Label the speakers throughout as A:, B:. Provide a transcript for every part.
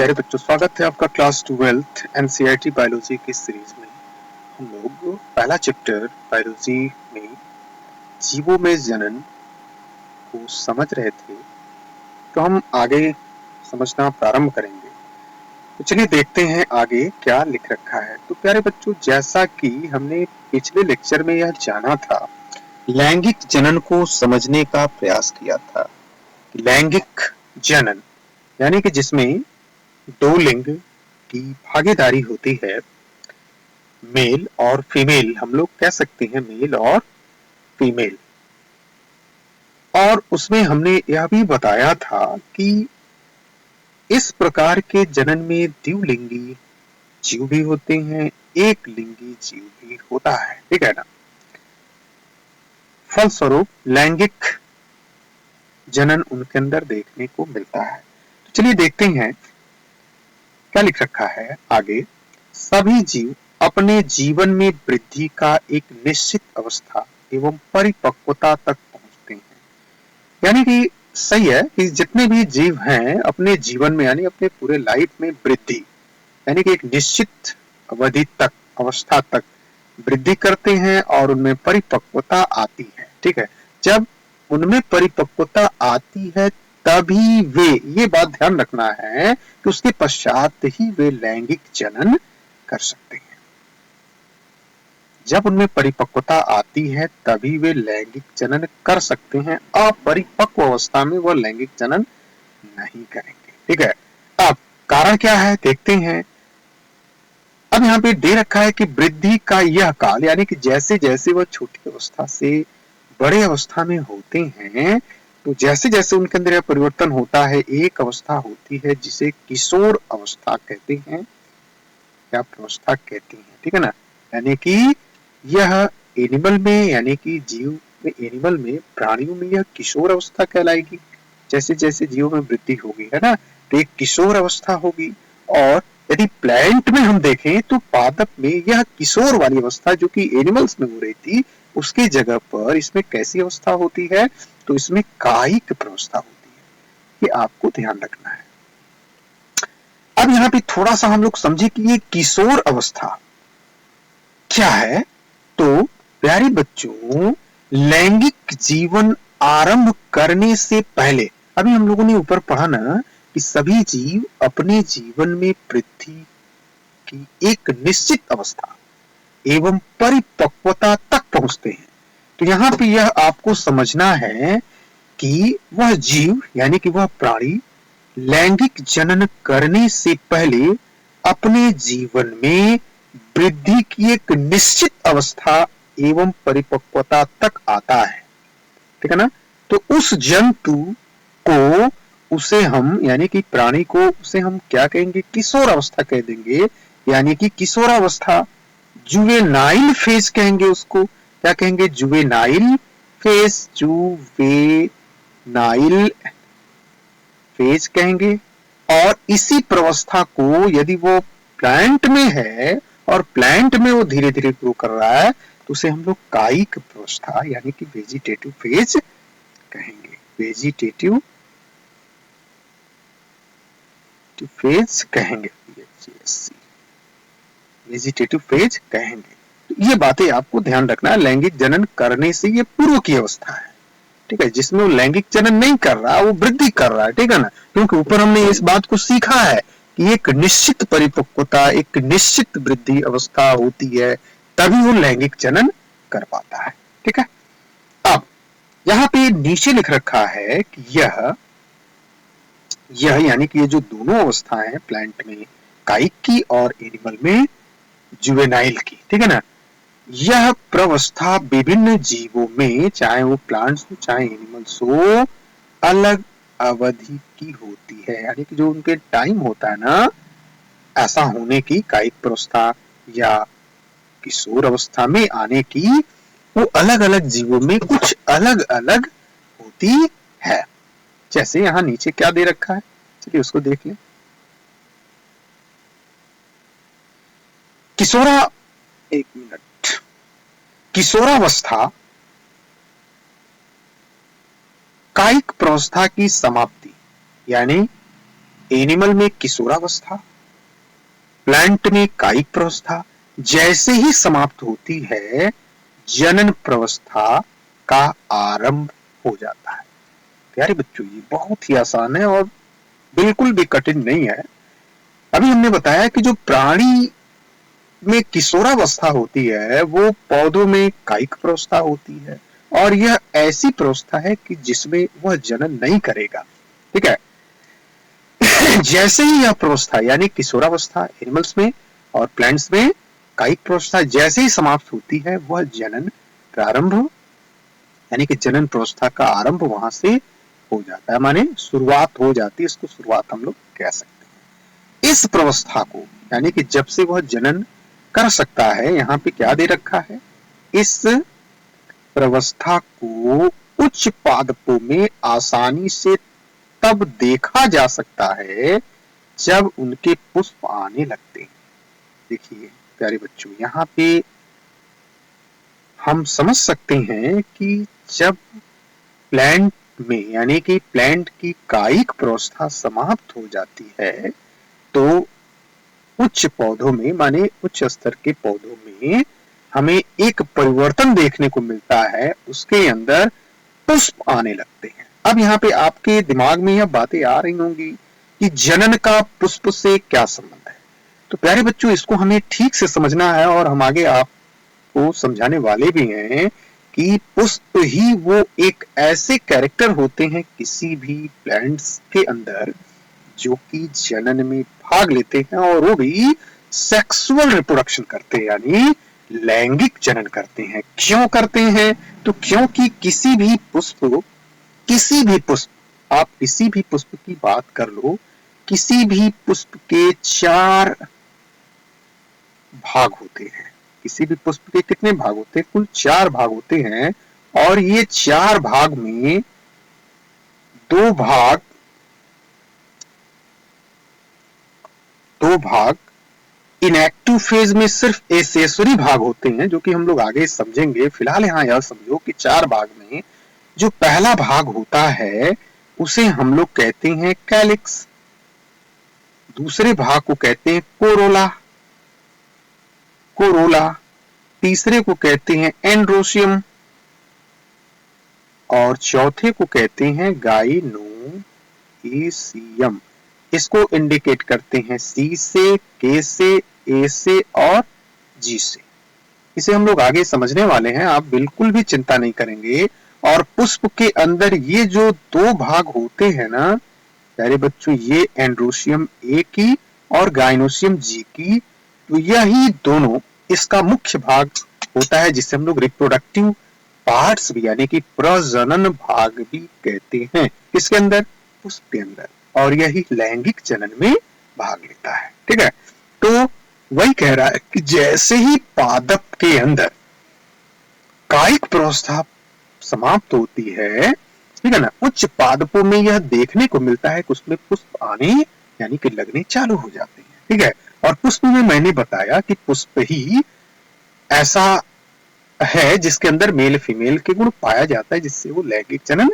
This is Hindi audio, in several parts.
A: प्यारे बच्चों, स्वागत है आपका क्लास 12th एनसीईआरटी बायोलॉजी की सीरीज में। हम लोग पहला चैप्टर बायोलॉजी में जीवों में जनन को समझ रहे थे, तो हम आगे समझना प्रारंभ करेंगे। तो चलिए देखते हैं आगे क्या लिख रखा है। तो प्यारे बच्चों, जैसा कि हमने पिछले लेक्चर में यह जाना था, लैंगिक जनन को समझने का प्रयास किया था। लैंगिक जनन यानी कि जिसमें दो लिंग की भागीदारी होती है, मेल और फीमेल, हम लोग कह सकते हैं मेल और फीमेल। और उसमें हमने यह भी बताया था कि इस प्रकार के जनन में द्विलिंगी जीव भी होते हैं, एक लिंगी जीव भी होता है, ठीक है ना। फलस्वरूप लैंगिक जनन उनके अंदर देखने को मिलता है। तो चलिए देखते हैं क्या लिख रखा है आगे। सभी जीव अपने जीवन में वृद्धि का एक निश्चित अवस्था एवं परिपक्वता तक पहुंचते हैं। यानी कि सही है कि जितने भी जीव हैं अपने जीवन में यानी अपने पूरे लाइफ में वृद्धि यानी कि एक निश्चित अवधि तक, अवस्था तक वृद्धि करते हैं और उनमें परिपक्वता आती है, ठीक है। जब उनमें परिपक्वता आती है तभी वे, ये बात ध्यान रखना है कि उसके पश्चात ही वे लैंगिक जनन कर सकते हैं। जब उनमें परिपक्वता आती है तभी वे लैंगिक जनन कर सकते हैं, अपरिपक्व अवस्था में वो लैंगिक जनन नहीं करेंगे, ठीक है। अब कारण क्या है देखते हैं। अब यहाँ पे दे रखा है कि वृद्धि का यह काल, यानी कि जैसे जैसे वह छोटी अवस्था से बड़े अवस्था में होते हैं, तो जैसे जैसे उनके अंदर यह परिवर्तन होता है, एक अवस्था होती है जिसे किशोर अवस्था कहते हैं या प्रवस्था कहते हैं, ठीक है ना। यानी कि यह एनिमल में, यानी कि जीव में, एनिमल में, प्राणियों में यह किशोर अवस्था कहलाएगी। जैसे जैसे जीवों में वृद्धि होगी, है ना, तो एक किशोर अवस्था होगी। और यदि प्लांट में हम देखें तो पादप में यह किशोर वाली अवस्था जो कि एनिमल्स में हो रही थी, उसकी जगह पर इसमें कैसी अवस्था होती है, तो इसमें कायिक प्रवस्था होती है। ये आपको ध्यान रखना है। अब यहाँ पे थोड़ा सा हम लोग समझे कि ये किशोर अवस्था क्या है। तो प्यारे बच्चों, लैंगिक जीवन आरंभ करने से पहले, अभी हम लोगों ने ऊपर पढ़ा ना कि सभी जीव अपने जीवन में वृद्धि की एक निश्चित अवस्था एवं परिपक्वता तक पहुंचते हैं। तो यहाँ पे यह आपको समझना है कि वह जीव यानी कि वह प्राणी लैंगिक जनन करने से पहले अपने जीवन में वृद्धि की एक निश्चित अवस्था एवं परिपक्वता तक आता है, ठीक है ना। तो उस जंतु को, उसे हम यानी कि प्राणी को, उसे हम क्या कहेंगे, किशोर अवस्था कह देंगे। यानी कि किशोरावस्था, जुवेनाइल फेज कहेंगे उसको। क्या कहेंगे, जुवेनाइल फेज, जुवेनाइल फेज कहेंगे। और इसी प्रवस्था को यदि वो प्लांट में है और प्लांट में वो धीरे धीरे ग्रो कर रहा है, तो उसे हम लोग कायिक प्रवस्था यानी कि वेजिटेटिव फेज कहेंगे। वेजिटेटिव फेज कहेंगे, वेजिटेटिव फेज कहेंगे। तो ये बातें आपको ध्यान रखना है। लैंगिक जनन करने से ये पूर्व की अवस्था है, ठीक है। जिसमें वो लैंगिक जनन नहीं कर रहा, वो वृद्धि कर रहा है, ठीक है ना। क्योंकि ऊपर हमने इस बात को सीखा है कि एक निश्चित परिपक्वता, एक निश्चित वृद्धि अवस्था होती है, तभी वो लैंगिक जनन कर पाता है, ठीक है। अब यहाँ पे नीचे लिख रखा है कि यह यानी कि ये जो दोनों अवस्थाएं हैं, प्लांट में कायिक की और एनिमल में जुवेनाइल की, ठीक है ना, यह प्रवस्था विभिन्न जीवों में, चाहे वो प्लांट्स हो चाहे एनिमल्स हो, अलग अवधि की होती है। यानी कि जो उनके टाइम होता है ना ऐसा होने की, कायिक प्रवस्था या किशोर अवस्था में आने की, वो अलग अलग जीवों में कुछ अलग अलग होती है। जैसे यहाँ नीचे क्या दे रखा है, चलिए उसको देख लें। किशोरा, एक मिनट, किशोरावस्था कायिक प्रवस्था की समाप्ति, यानी एनिमल में किशोरावस्था, प्लांट में कायिक प्रावस्था जैसे ही समाप्त होती है, जनन प्रावस्था का आरंभ हो जाता है। प्यारे बच्चों, ये बहुत ही आसान है और बिल्कुल भी कठिन नहीं है। अभी हमने बताया कि जो प्राणी में किशोरावस्था होती है वो पौधों में कायिक प्रावस्था होती है, और यह ऐसी प्रावस्था है कि जिसमें वह जनन नहीं करेगा। ठीक है। जैसे ही यह प्रावस्था यानी किशोरावस्था एनिमल्स में और प्लांट्स में कायिक प्रावस्था जैसे ही समाप्त होती है, वह जनन प्रारंभ यानी कि जनन प्रावस्था का आरंभ वहां से हो जाता है, माने शुरुआत हो जाती है। इसको शुरुआत हम लोग कह सकते हैं। इस प्रावस्था को यानी कि जब से वह जनन कर सकता है, यहाँ पे क्या दे रखा है, इस प्रावस्था को उच्च पादपों में आसानी से तब देखा जा सकता है जब उनके पुष्प आने लगते हैं। देखिए प्यारे बच्चों, यहाँ पे हम समझ सकते हैं कि जब प्लांट में यानी कि प्लांट की कायिक प्रावस्था समाप्त हो जाती है, तो उच्च पौधों में माने उच्च स्तर के पौधों में हमें एक परिवर्तन देखने को मिलता है, उसके अंदर पुष्प आने लगते हैं। अब यहाँ पे आपके दिमाग में यह बातें आ रही होंगी कि जनन का पुष्प से क्या संबंध है। तो प्यारे बच्चों, इसको हमें ठीक से समझना है और हम आगे आपको समझाने वाले भी हैं कि पुष्प ही वो एक ऐसे कैरेक्टर होते हैं किसी भी प्लांट्स के अंदर जो कि जनन में भाग लेते हैं, और वो भी सेक्सुअल रिप्रोडक्शन करते हैं यानी लैंगिक जनन करते हैं। क्यों करते हैं? तो क्योंकि किसी भी पुष्प आप किसी भी पुष्प की बात कर लो, किसी भी पुष्प के 4 भाग होते हैं। किसी भी पुष्प के कितने भाग होते हैं? कुल 4 भाग होते हैं, और ये 4 भाग में 2 भाग इनएक्टिव फेज में सिर्फ एसेसरी भाग होते हैं, जो कि हम लोग आगे समझेंगे। फिलहाल यहाँ यह समझो कि 4 भाग में जो पहला भाग होता है उसे हम लोग कहते हैं कैलिक्स, दूसरे भाग को कहते हैं कोरोला, तीसरे को कहते हैं एंड्रोसियम, और चौथे को कहते हैं गाइनोइसियम। इसको इंडिकेट करते हैं सी से, के से, ए से और जी से। इसे हम लोग आगे समझने वाले हैं, आप बिल्कुल भी चिंता नहीं करेंगे। और पुष्प के अंदर ये जो 2 भाग होते हैं ना प्यारे बच्चों, ये एंड्रोसियम ए की और गाइनोसियम जी की, तो यही दोनों इसका मुख्य भाग होता है, जिसे हम लोग रिप्रोडक्टिव पार्ट्स भी यानी कि प्रजनन भाग भी कहते हैं। किसके अंदर? पुष्प के अंदर। और यही लैंगिक जनन में भाग लेता है। ठीक है। तो वही कह रहा है कि जैसे ही पादप के अंदर कायिक प्रावस्था समाप्त होती है, ठीक है ना, उच्च पादपों में यह देखने को मिलता है कि उसमें पुष्प आने यानी कि लगने चालू हो जाते हैं। ठीक है। और पुष्प में मैंने बताया कि पुष्प ही ऐसा है जिसके अंदर मेल फीमेल के गुण पाया जाता है, जिससे वो लैंगिक जनन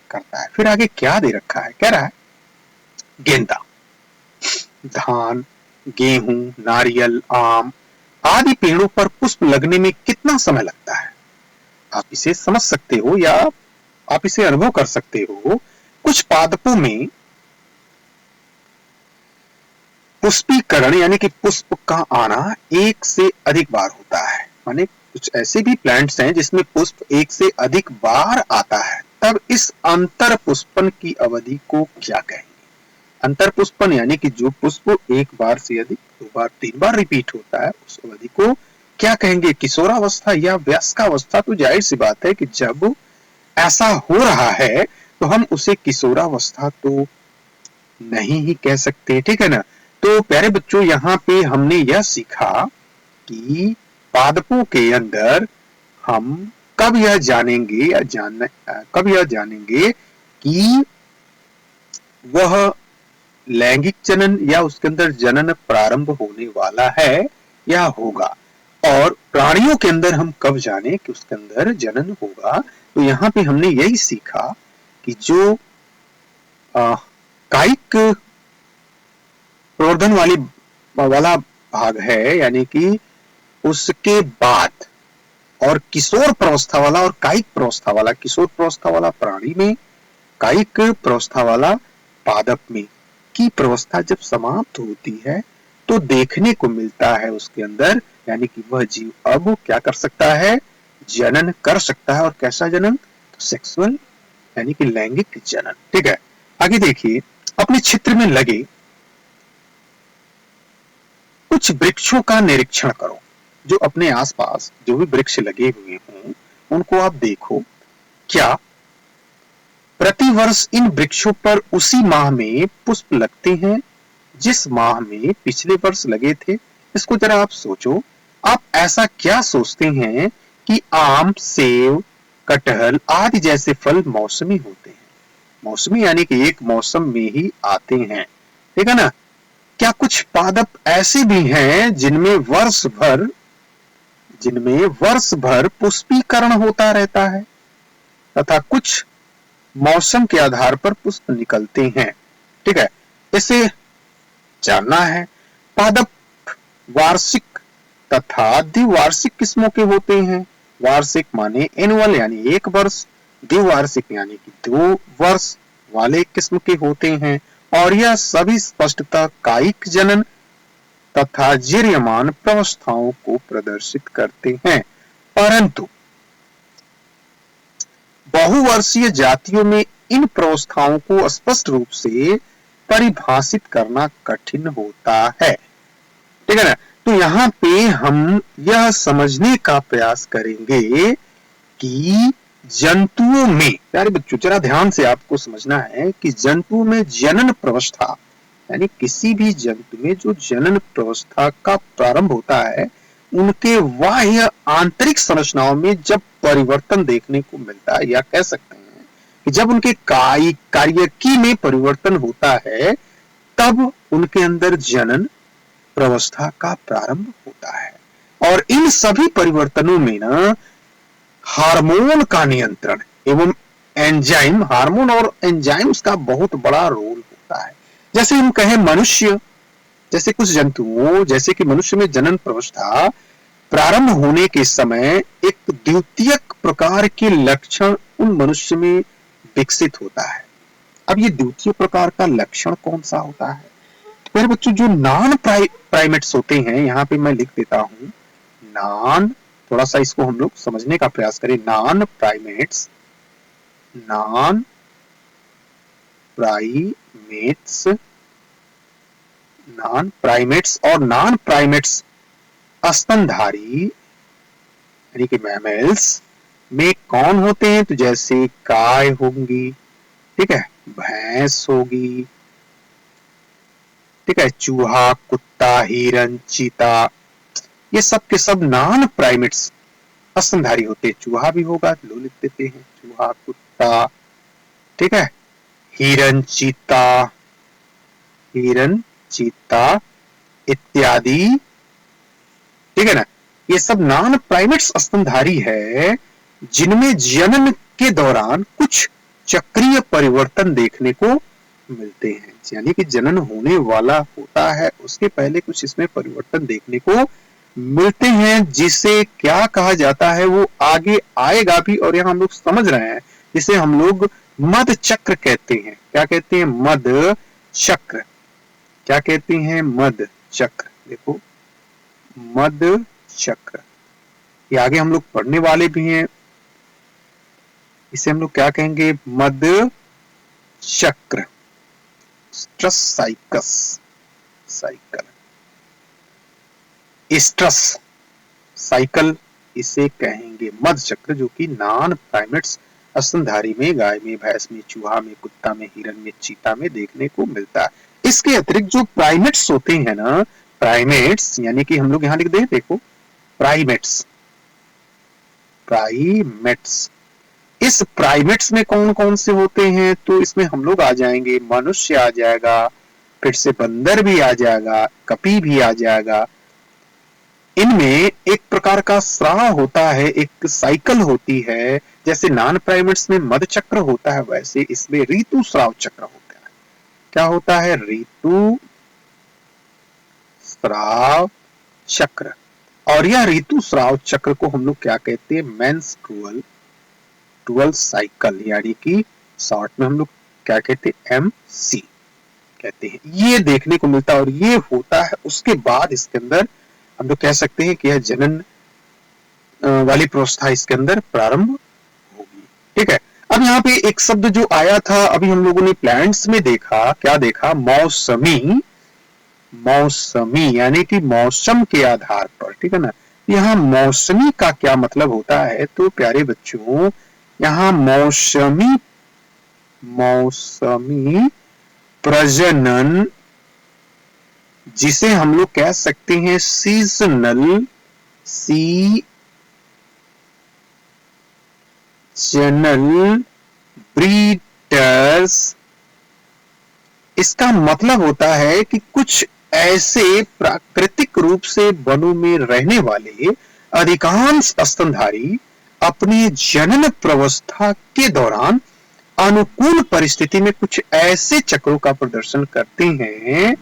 A: करता है। फिर आगे क्या दे रखा है? कह रहा है गेंदा, धान, गेहूं, नारियल, आम आदि पेड़ों पर पुष्प लगने में कितना समय लगता है? आप इसे समझ सकते हो या आप इसे अनुभव कर सकते हो। कुछ पादपों में पुष्पीकरण यानी कि पुष्प का आना 1 से अधिक बार होता है। माने कुछ ऐसे भी प्लांट्स हैं जिसमें पुष्प 1 से अधिक बार आता है। तब इस अंतर पुष्पन की अवधि को क्या कहेंगे? अंतर पुष्पन यानी कि जो पुष्प 1 बार से अधिक 2 बार 3 बार रिपीट होता है, उस अवधि को क्या कहेंगे? किशोरावस्था या वयस्कावस्था? तो जाहिर सी बात है कि जब ऐसा हो रहा है तो हम उसे किशोरावस्था तो नहीं ही कह सकते। ठीक है ना। तो प्यारे बच्चों, यहाँ पे हमने यह सीखा कि पादपों के अंदर हम कब यह जानेंगे कि वह लैंगिक जनन या उसके अंदर जनन प्रारंभ होने वाला है या होगा, और प्राणियों के अंदर हम कब जाने कि उसके अंदर जनन होगा। तो यहाँ पे हमने यही सीखा कि जो कायिक प्रवर्धन वाला भाग है, यानी कि उसके बाद, और किशोर प्रवस्था वाला और कायिक प्रवस्था वाला, किशोर प्रवस्था वाला प्राणी में, कायिक प्रवस्था वाला पादप में की प्रवस्था जब समाप्त होती है तो देखने को मिलता है उसके अंदर, यानी कि वह जीव अब क्या कर सकता है, जनन कर सकता है। और कैसा जनन, तो सेक्सुअल यानी कि लैंगिक जनन। ठीक है, आगे देखिए, अपने क्षेत्र में लगे कुछ वृक्षों का निरीक्षण करो। जो अपने आसपास जो भी वृक्ष लगे हुए हों उनको आप देखो, क्या प्रतिवर्ष इन वृक्षों पर उसी माह में पुष्प लगते हैं जिस माह में पिछले वर्ष लगे थे? इसको जरा आप सोचो। आप ऐसा क्या सोचते हैं कि आम, सेब, कटहल आदि जैसे फल मौसमी होते हैं? मौसमी यानी कि एक मौसम में ही आते हैं, ठीक है ना। क्या कुछ पादप ऐसे भी हैं जिनमें वर्ष भर पुष्पीकरण होता रहता है तथा कुछ मौसम के आधार पर पुष्प निकलते हैं? ठीक है, इसे जानना है। पादप वार्षिक तथा द्विवार्षिक किस्मों के होते हैं। वार्षिक माने एनुअल यानी एक वर्ष, द्विवार्षिक यानी कि 2 वर्ष वाले किस्म के होते हैं, और यह सभी स्पष्टतः कायिक जनन तथा जीर्यमान प्रवस्थाओं को प्रदर्शित करते हैं। परंतु बहुवर्षीय जातियों में इन प्रवस्थाओं को स्पष्ट रूप से परिभाषित करना कठिन होता है। ठीक है ना। तो यहाँ पे हम यह समझने का प्रयास करेंगे कि जंतुओं में, प्यारे बच्चों जरा ध्यान से आपको समझना है कि जंतुओं में जनन प्रवस्था, यानी किसी भी जंतु में जो जनन प्रवस्था का प्रारंभ होता है उनके बाह्य आंतरिक संरचनाओं में जब परिवर्तन देखने को मिलता है, या कह सकते हैं कि जब उनके कार्यकी में परिवर्तन होता है तब उनके अंदर जनन प्रवस्था का प्रारंभ होता है। और इन सभी परिवर्तनों में ना हार्मोन का नियंत्रण एवं एंजाइम, हार्मोन और एंजाइम्स का बहुत बड़ा रोल होता है। जैसे हम कहें मनुष्य, जैसे कुछ जंतुओं, जैसे कि मनुष्य में जनन प्रवस्था प्रारंभ होने के समय एक द्वितीयक प्रकार के लक्षण उन मनुष्य में विकसित होता है। अब ये द्वितीय प्रकार का लक्षण कौन सा होता है? मेरे बच्चों जो नॉन प्राइमेट्स होते हैं, यहाँ पे मैं लिख देता हूं नॉन, थोड़ा सा इसको हम लोग समझने का प्रयास करें। नॉन प्राइमेट्स और नॉन प्राइमेट्स स्तनधारी यानी कि मैमल्स में कौन होते हैं? तो जैसे गाय होंगी, ठीक है, भैंस होगी, ठीक है, चूहा, कुत्ता, हिरन, चीता, ये सब के सब नॉन प्राइमेट्स स्तनधारी होते हैं। चूहा भी होगा, लो लिख देते हैं, चूहा, कुत्ता, ठीक है, हिरन, चीता इत्यादि, ठीक है ना। ये सब नॉन प्राइमेट्स स्तनधारी है जिनमें जनन के दौरान कुछ चक्रीय परिवर्तन देखने को मिलते हैं, यानी कि जनन होने वाला होता है उसके पहले कुछ इसमें परिवर्तन देखने को मिलते हैं, जिसे क्या कहा जाता है वो आगे आएगा भी, और यहाँ हम लोग समझ रहे हैं, जिसे हम लोग मध चक्र कहते हैं। क्या कहते हैं? मध चक्र। क्या कहते हैं? मध चक्र। देखो मध चक्र, ये आगे हम लोग पढ़ने वाले भी हैं। इसे हम लोग क्या कहेंगे? मध चक्र, स्ट्रस साइकिल इसे कहेंगे मध चक्र, जो कि नॉन प्राइमेट्स स्तनधारी में, गाय में, भैंस में, चूहा में, कुत्ता में, हिरन में, चीता में देखने को मिलता है। इसके अतिरिक्त जो प्राइमेट्स होते हैं ना, प्राइमेट्स यानी कि हम लोग यहां लिख दे, देखो प्राइमेट्स, इस प्राइमेट्स में कौन कौन से होते हैं? तो इसमें हम लोग आ जाएंगे, मनुष्य आ जाएगा, फिर से बंदर भी आ जाएगा, कपी भी आ जाएगा। इनमें एक प्रकार का स्राव होता है, एक साइकिल होती है। जैसे नॉन प्राइमेट्स में मध चक्र होता है, वैसे इसमें ऋतु स्राव चक्र होता है। क्या होता है? ऋतु ऋतुस्राव चक्र। और यह ऋतुस्राव चक्र को हम लोग क्या कहते हैं? मेंस्ट्रुअल साइकिल, यानी कि शॉर्ट में हम लोग क्या कहते हैं? MC कहते हैं। ये देखने को मिलता है और ये होता है, उसके बाद इसके अंदर हम लोग कह सकते हैं कि यह जनन वाली प्रोस्था इसके अंदर प्रारंभ होगी। ठीक है, अब यहाँ पे एक शब्द जो आया था अभी हम लोगों ने प्लांट्स में देखा, क्या देखा? मौसमी यानी कि मौसम के आधार पर। ठीक है ना, यहाँ मौसमी का क्या मतलब होता है? तो प्यारे बच्चों, यहाँ मौसमी प्रजनन, जिसे हम लोग कह सकते हैं सीजनल ब्रीडर्स, इसका मतलब होता है कि कुछ ऐसे प्राकृतिक रूप से वनों में रहने वाले अधिकांश स्तनधारी अपनी जनन प्रावस्था के दौरान अनुकूल परिस्थिति में कुछ ऐसे चक्रों का प्रदर्शन करते हैं,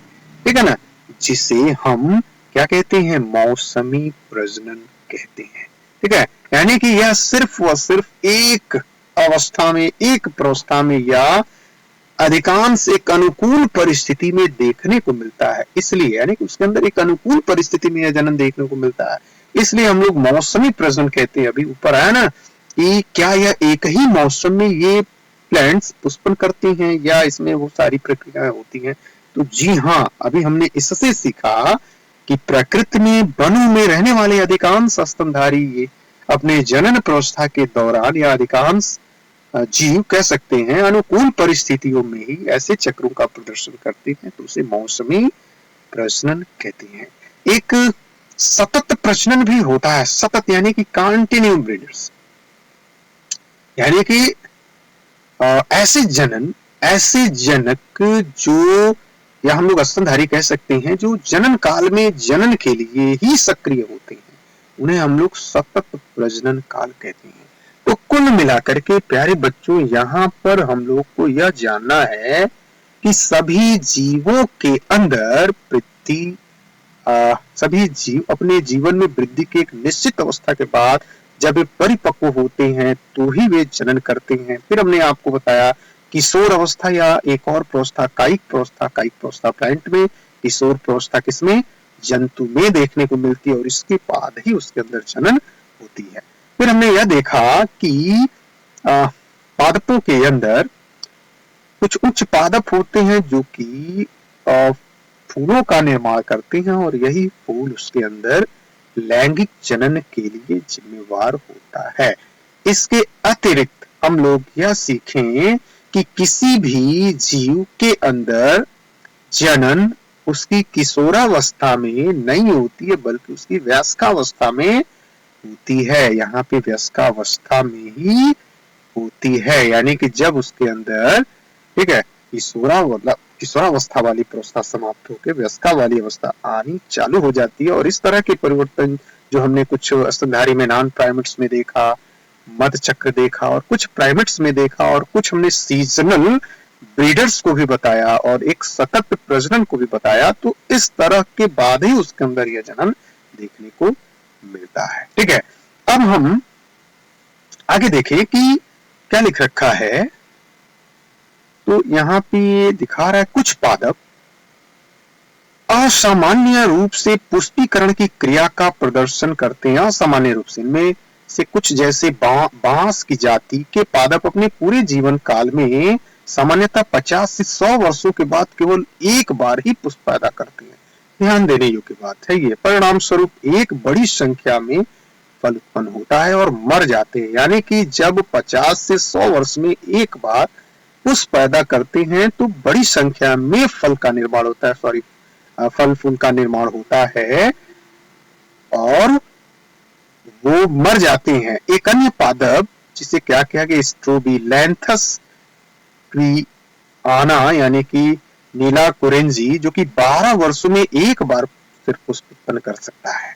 A: ठीक है ना, जिसे हम क्या कहते हैं? मौसमी प्रजनन कहते हैं। ठीक है, यानी कि यह सिर्फ व सिर्फ एक अवस्था में, एक प्रावस्था में या अधिकांश एक अनुकूल परिस्थिति में देखने को मिलता है, इसलिए यानी कि उसके अंदर एक अनुकूल परिस्थिति में यह जनन देखने को मिलता है, इसलिए हम लोग मौसमी प्रजनन कहते हैं। अभी ऊपर आया ना कि क्या यह एक ही मौसम में ये प्लांट्स पुष्पन करती हैं या इसमें वो सारी प्रक्रियाएं होती हैं? तो जी हाँ, अभी हमने इससे सीखा कि प्रकृति में वनों में रहने वाले अधिकांश स्तनधारी ये अपने जनन प्रावस्था के दौरान या अधिकांश जीव कह सकते हैं अनुकूल परिस्थितियों में ही ऐसे चक्रों का प्रदर्शन करते हैं, तो उसे मौसमी प्रजनन कहते हैं। एक सतत प्रजनन भी होता है, सतत यानी कि कंटिन्यू ब्रीडर्स, यानी कि ऐसे जनक जो, या हम लोग स्तनधारी कह सकते हैं, जो जनन काल में जनन के लिए ही सक्रिय होते हैं, उन्हें हम लोग सतत प्रजनन काल कहते हैं। तो कुल मिलाकर के प्यारे बच्चों, यहाँ पर हम लोग को यह जानना है कि सभी जीवों के अंदर सभी जीव अपने जीवन में वृद्धि के एक निश्चित अवस्था के बाद जब वे परिपक्व होते हैं तो ही वे जनन करते हैं। फिर हमने आपको बताया किशोर अवस्था या एक और प्रावस्था कायिक प्रावस्था प्लांट में, किशोर प्रावस्था किसमें? जंतु में देखने को मिलती है, और इसके बाद ही उसके अंदर जनन होती है। फिर हमने यह देखा कि पादपों के अंदर कुछ उच्च पादप होते हैं जो कि फूलों का निर्माण करते हैं, और यही फूल उसके अंदर लैंगिक जनन के लिए जिम्मेवार होता है। इसके अतिरिक्त हम लोग यह सीखें कि किसी भी जीव के अंदर जनन उसकी किशोरावस्था में नहीं होती है, बल्कि उसकी वयस्कावस्था में होती है। यहाँ पे वयस्कावस्था में ही होती है, यानी कि जब उसके अंदर, ठीक है, किशोरावस्था वाली प्रावस्था समाप्त होकर वयस्का वाली अवस्था आनी चालू हो जाती है। और इस तरह के परिवर्तन जो हमने कुछ स्तनधारी में नॉन प्राइमेट्स में देखा, मध्य चक्र देखा, और कुछ प्राइमेट्स में देखा, और कुछ हमने सीजनल ब्रीडर्स को भी बताया, और एक सतत प्रजनन को भी बताया, तो इस तरह के बाद ही उसके अंदर यह जनन देखने को मिलता है। ठीक है, अब हम आगे देखें कि क्या लिख रखा है। तो यहाँ पे दिखा रहा है कुछ पादप असामान्य रूप से पुष्पीकरण की क्रिया का प्रदर्शन करते हैं। असामान्य रूप से, इनमें से कुछ जैसे बांस की जाति के पादप अपने पूरे जीवन काल में सामान्यतः 50 से 100 वर्षों के बाद केवल एक बार ही पुष्प पैदा करते हैं। ध्यान देने योग्य बात है ये। परिणाम स्वरूप एक बड़ी संख्या में फल उत्पन्न होता है और मर जाते हैं। यानी कि जब 50 से 100 वर्ष में एक बार पुष्प पैदा करते हैं तो बड़ी संख्या में फल का निर्माण होता है, फल फूल का निर्माण होता है और वो मर जाते हैं। एक अन्य पादप जिसे क्या किया गया, स्ट्रोबिलैंथस ट्रियाना यानी कि नीला कुरेंजी, जो कि 12 वर्षों में एक बार सिर्फ पुष्प उत्पन्न कर सकता है।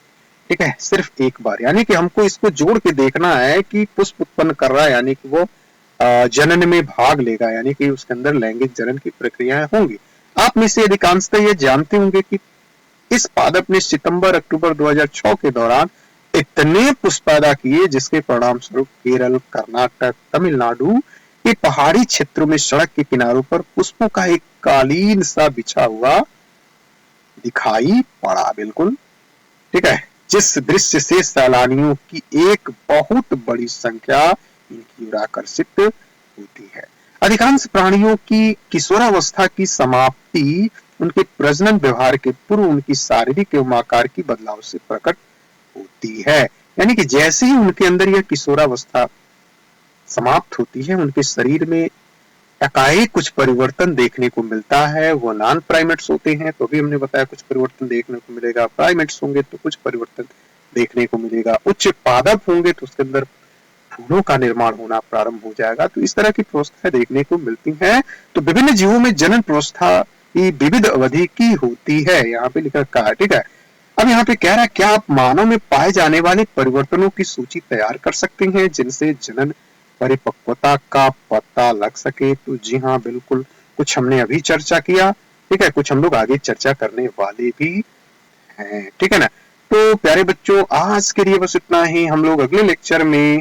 A: ठीक है, सिर्फ एक बार। यानी कि हमको इसको जोड़ के देखना है कि पुष्प उत्पन्न कर रहा है, यानी कि वो जनन में भाग लेगा, यानी कि उसके अंदर लैंगिक जनन की प्रक्रियाएं होंगी। आप में से अधिकांशतः ये जानते होंगे कि इस पादप ने सितंबर-अक्टूबर 2006 के दौरान इतने पुष्प पैदा किए जिसके परिणाम स्वरूप केरल, कर्नाटक, तमिलनाडु के पहाड़ी क्षेत्रों में सड़क के किनारों पर पुष्पों का एक कालीन सा बिछा हुआ दिखाई पड़ा। बिल्कुल ठीक है, जिस दृश्य से सैलानियों की एक बहुत बड़ी संख्या इनकी ओर आकर्षित होती है। अधिकांश प्राणियों की किशोरावस्था की समाप्ति उनके प्रजनन व्यवहार के पूर्व उनकी शारीरिक एवं आकार की बदलाव से प्रकट होती है। यानी कि जैसे ही उनके अंदर यह किशोरावस्था समाप्त होती है, उनके शरीर में एकाएक कुछ परिवर्तन देखने को मिलता है। वो नॉन प्राइमेट्स होते हैं तो भी हमने बताया कुछ परिवर्तन देखने को मिलेगा, प्राइमेट्स होंगे तो कुछ परिवर्तन देखने को मिलेगा, उच्च पादप होंगे तो उसके अंदर फूलों का निर्माण होना प्रारंभ हो जाएगा। तो इस तरह की प्रवस्था देखने को मिलती है। तो विभिन्न जीवों में जनन प्रवस्था की विविध अवधि की होती है, यहाँ पे लिखा रखा है। ठीक है, अब यहाँ पे कह रहा है क्या आप मानव में पाए जाने वाले परिवर्तनों की सूची तैयार कर सकते हैं जिनसे जनन परिपक्वता का पता लग सके? तो जी हाँ, बिल्कुल, कुछ हमने अभी चर्चा किया, ठीक है, कुछ हम लोग आगे चर्चा करने वाले भी हैं। ठीक है ना। तो प्यारे बच्चों, आज के लिए बस इतना ही। हम लोग अगले लेक्चर में